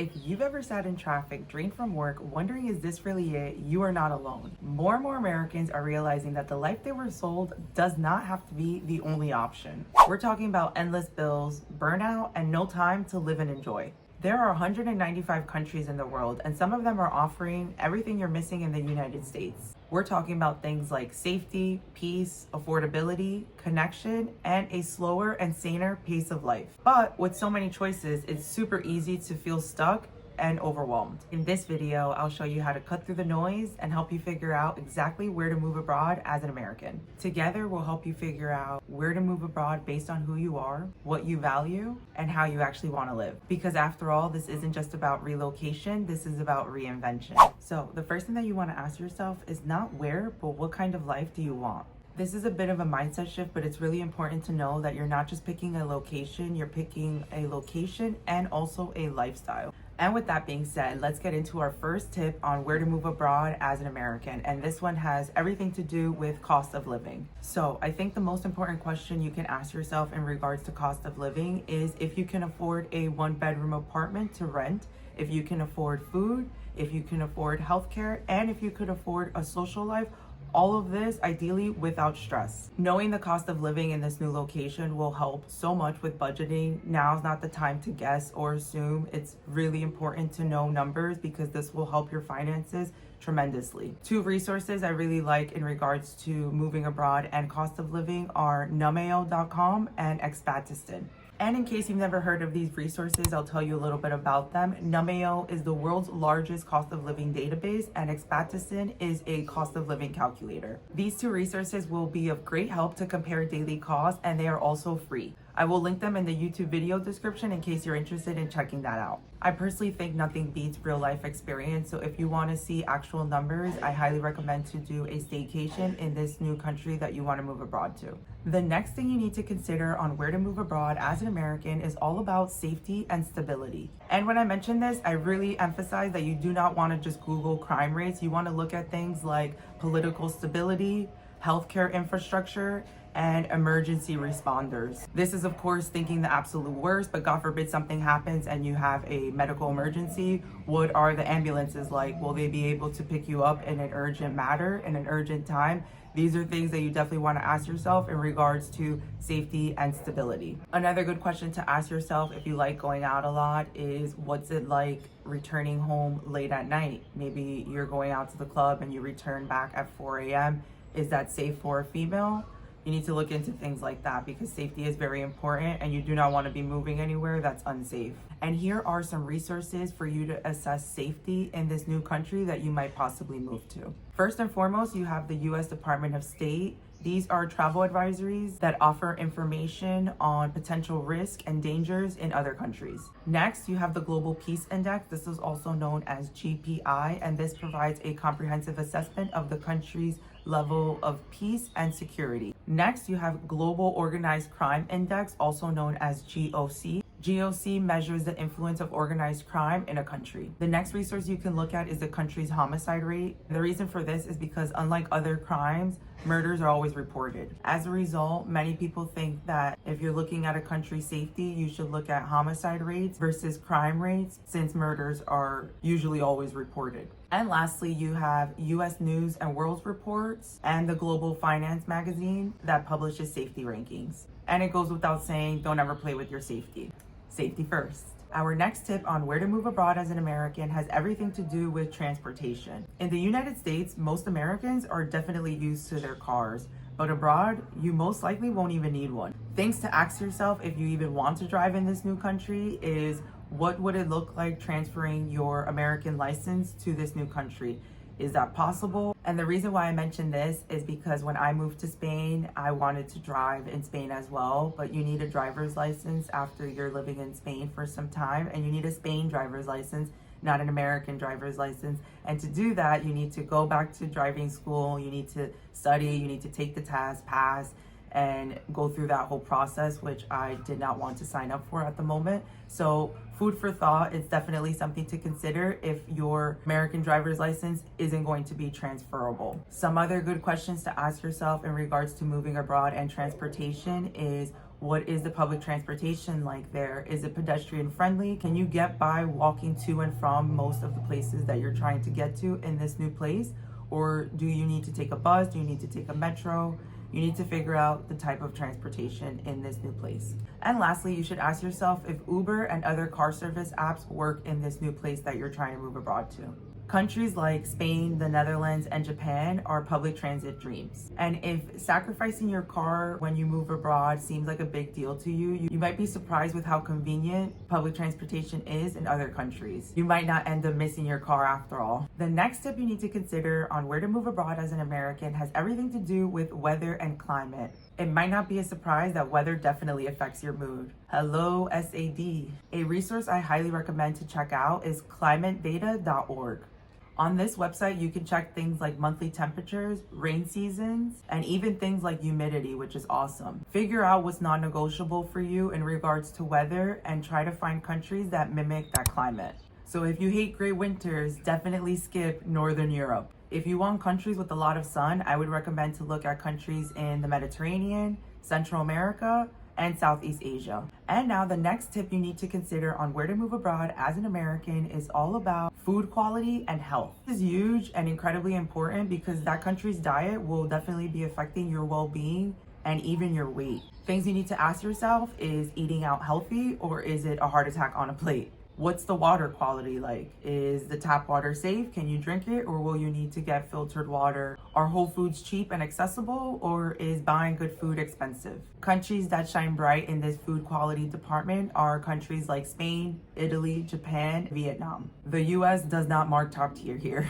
If you've ever sat in traffic, drained from work, wondering is this really it, you are not alone. More and more Americans are realizing that the life they were sold does not have to be the only option. We're talking about endless bills, burnout, and no time to live and enjoy. There are 195 countries in the world, and some of them are offering everything you're missing in the United States. We're talking about things like safety, peace, affordability, connection, and a slower and saner pace of life. But with so many choices, it's super easy to feel stuck and overwhelmed. In this video, I'll show you how to cut through the noise and help you figure out exactly where to move abroad as an American. Together, we'll help you figure out where to move abroad based on who you are, what you value, and how you actually want to live. Because after all, this isn't just about relocation, this is about reinvention. So the first thing that you want to ask yourself is not where, but what kind of life do you want? This is a bit of a mindset shift, but it's really important to know that you're not just picking a location, you're picking a location and also a lifestyle. And with that being said, let's get into our first tip on where to move abroad as an American. And this one has everything to do with cost of living. So I think the most important question you can ask yourself in regards to cost of living is if you can afford a 1-bedroom apartment to rent, if you can afford food, if you can afford healthcare, and if you could afford a social life. All of this ideally without stress. Knowing the cost of living in this new location will help so much with budgeting. Now's not the time to guess or assume. It's really important to know numbers because this will help your finances tremendously. Two resources I really like in regards to moving abroad and cost of living are numbeo.com and Expatistan. And in case you've never heard of these resources, I'll tell you a little bit about them. Numbeo is the world's largest cost of living database, and Expatistan is a cost of living calculator. These two resources will be of great help to compare daily costs, and they are also free. I will link them in the YouTube video description in case you're interested in checking that out. I personally think nothing beats real life experience, so if you want to see actual numbers, I highly recommend to do a staycation in this new country that you want to move abroad to. The next thing you need to consider on where to move abroad as an American is all about safety and stability. And when I mention this, I really emphasize that you do not want to just Google crime rates. You want to look at things like political stability, healthcare infrastructure, and emergency responders. This is of course thinking the absolute worst, but God forbid something happens and you have a medical emergency. What are the ambulances like? Will they be able to pick you up in an urgent matter, in an urgent time? These are things that you definitely want to ask yourself in regards to safety and stability. Another good question to ask yourself if you like going out a lot is what's it like returning home late at night? Maybe you're going out to the club and you return back at 4 a.m. Is that safe for a female? You need to look into things like that because safety is very important and you do not want to be moving anywhere that's unsafe. And here are some resources for you to assess safety in this new country that you might possibly move to. First and foremost, you have the U.S. Department of State. These are travel advisories that offer information on potential risk and dangers in other countries. Next, you have the Global Peace Index. This is also known as GPI, and this provides a comprehensive assessment of the country's level of peace and security. Next, you have Global Organized Crime Index, also known as GOC. GOC measures the influence of organized crime in a country. The next resource you can look at is the country's homicide rate. The reason for this is because unlike other crimes, murders are always reported. As a result, many people think that if you're looking at a country's safety, you should look at homicide rates versus crime rates, since murders are usually always reported. And lastly, you have US News and World Reports and the Global Finance magazine that publishes safety rankings. And it goes without saying, don't ever play with your safety. Safety first. Our next tip on where to move abroad as an American has everything to do with transportation. In the United States, most Americans are definitely used to their cars, but abroad, you most likely won't even need one. Things to ask yourself if you even want to drive in this new country is, what would it look like transferring your American license to this new country? Is that possible? And the reason why I mention this is because when I moved to Spain, I wanted to drive in Spain as well, but you need a driver's license after you're living in Spain for some time, and you need a Spain driver's license, not an American driver's license. And to do that, you need to go back to driving school, you need to study, you need to take the test, pass, and go through that whole process, which I did not want to sign up for at the moment. So food for thought, it's definitely something to consider if your American driver's license isn't going to be transferable. Some other good questions to ask yourself in regards to moving abroad and transportation is, What is the public transportation like there? Is it pedestrian friendly? Can you get by walking to and from most of the places that you're trying to get to in this new place? Or do you need to take a bus? Do you need to take a metro? You need to figure out the type of transportation in this new place. And lastly, you should ask yourself if Uber and other car service apps work in this new place that you're trying to move abroad to. Countries like Spain, the Netherlands, and Japan are public transit dreams. And if sacrificing your car when you move abroad seems like a big deal to you, you might be surprised with how convenient public transportation is in other countries. You might not end up missing your car after all. The next tip you need to consider on where to move abroad as an American has everything to do with weather and climate. It might not be a surprise that weather definitely affects your mood. Hello, SAD. A resource I highly recommend to check out is climatedata.org. On this website, you can check things like monthly temperatures, rain seasons, and even things like humidity, which is awesome. Figure out what's non-negotiable for you in regards to weather and try to find countries that mimic that climate. So if you hate gray winters, definitely skip Northern Europe. If you want countries with a lot of sun, I would recommend to look at countries in the Mediterranean, Central America, and Southeast Asia. And now the next tip you need to consider on where to move abroad as an American is all about food quality and health. This is huge and incredibly important because that country's diet will definitely be affecting your well-being and even your weight. Things you need to ask yourself is eating out healthy or is it a heart attack on a plate? What's the water quality like? Is the tap water safe? Can you drink it or will you need to get filtered water? Are Whole Foods cheap and accessible or is buying good food expensive? Countries that shine bright in this food quality department are countries like Spain, Italy, Japan, Vietnam. The US does not mark top tier here.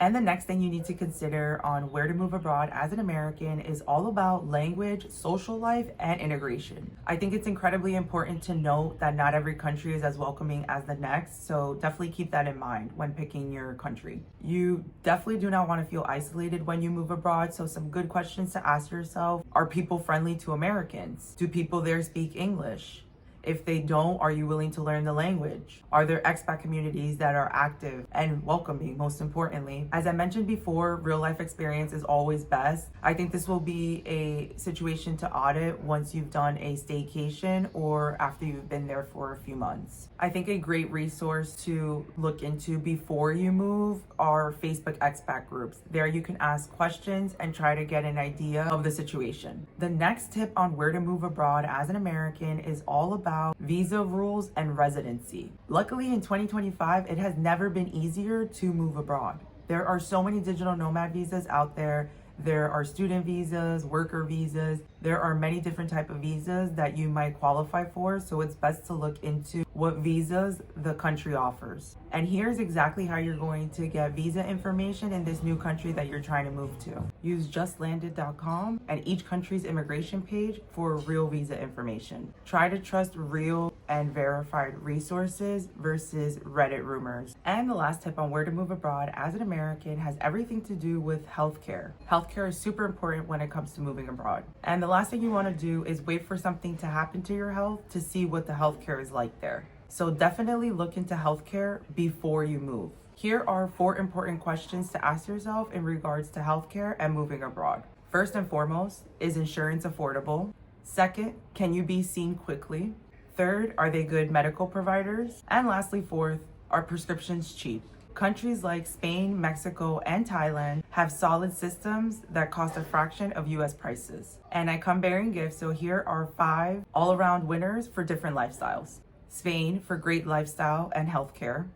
And the next thing you need to consider on where to move abroad as an American is all about language, social life, and integration. I think it's incredibly important to note that not every country is as welcoming as the next, so definitely keep that in mind when picking your country. You definitely do not want to feel isolated when you move abroad, so some good questions to ask yourself: are people friendly to Americans? Do people there speak English? If they don't, are you willing to learn the language? Are there expat communities that are active and welcoming, most importantly? As I mentioned before, real life experience is always best. I think this will be a situation to audit once you've done a staycation or after you've been there for a few months. I think a great resource to look into before you move are Facebook expat groups. There you can ask questions and try to get an idea of the situation. The next tip on where to move abroad as an American is all about visa rules and residency. Luckily in 2025, it has never been easier to move abroad. There are so many digital nomad visas out there. There are student visas, worker visas. There are many different types of visas that you might qualify for, so it's best to look into what visas the country offers. And here's exactly how you're going to get visa information in this new country that you're trying to move to. Use justlanded.com and each country's immigration page for real visa information. Try to trust real and verified resources versus Reddit rumors. And the last tip on where to move abroad as an American has everything to do with healthcare. Healthcare is super important when it comes to moving abroad. And the last thing you want to do is wait for something to happen to your health to see what the healthcare is like there. So definitely look into healthcare before you move. Here are 4 important questions to ask yourself in regards to healthcare and moving abroad. First and foremost, is insurance affordable? Second, can you be seen quickly? Third, are they good medical providers? And lastly, fourth, are prescriptions cheap? Countries like Spain, Mexico, and Thailand have solid systems that cost a fraction of US prices. And I come bearing gifts, so here are 5 all-around winners for different lifestyles. Spain for great lifestyle and healthcare.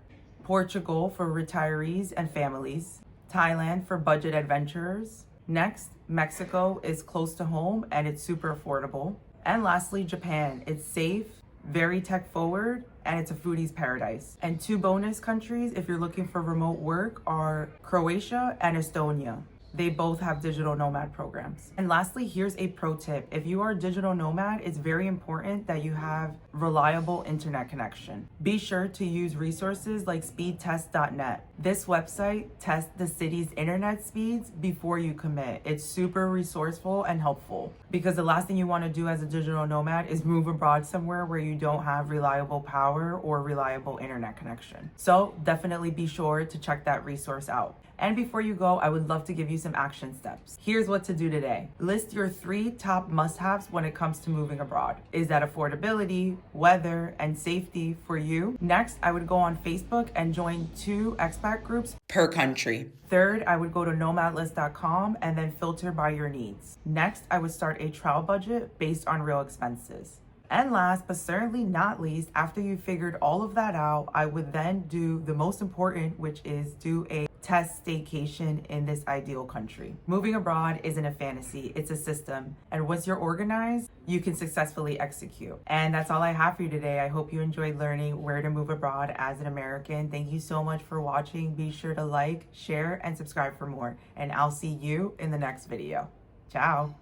Portugal for retirees and families. Thailand for budget adventurers. Next, Mexico is close to home and it's super affordable. And lastly, Japan. It's safe, very tech forward, and it's a foodie's paradise. And 2 bonus countries, if you're looking for remote work, are Croatia and Estonia. They both have digital nomad programs. And lastly, here's a pro tip. If you are a digital nomad, it's very important that you have reliable internet connection. Be sure to use resources like speedtest.net. This website tests the city's internet speeds before you commit. It's super resourceful and helpful because the last thing you want to do as a digital nomad is move abroad somewhere where you don't have reliable power or reliable internet connection. So definitely be sure to check that resource out. And before you go, I would love to give you some action steps. Here's what to do today. List your 3 top must-haves when it comes to moving abroad. Is that affordability, weather, and safety for you? Next, I would go on Facebook and join 2 expat groups per country. Third, I would go to nomadlist.com and then filter by your needs. Next, I would start a travel budget based on real expenses. And last, but certainly not least, after you figured all of that out, I would then do the most important, which is do a test staycation in this ideal country. Moving abroad isn't a fantasy, it's a system. And once you're organized, you can successfully execute. And that's all I have for you today. I hope you enjoyed learning where to move abroad as an American. Thank you so much for watching. Be sure to like, share, and subscribe for more. And I'll see you in the next video. Ciao.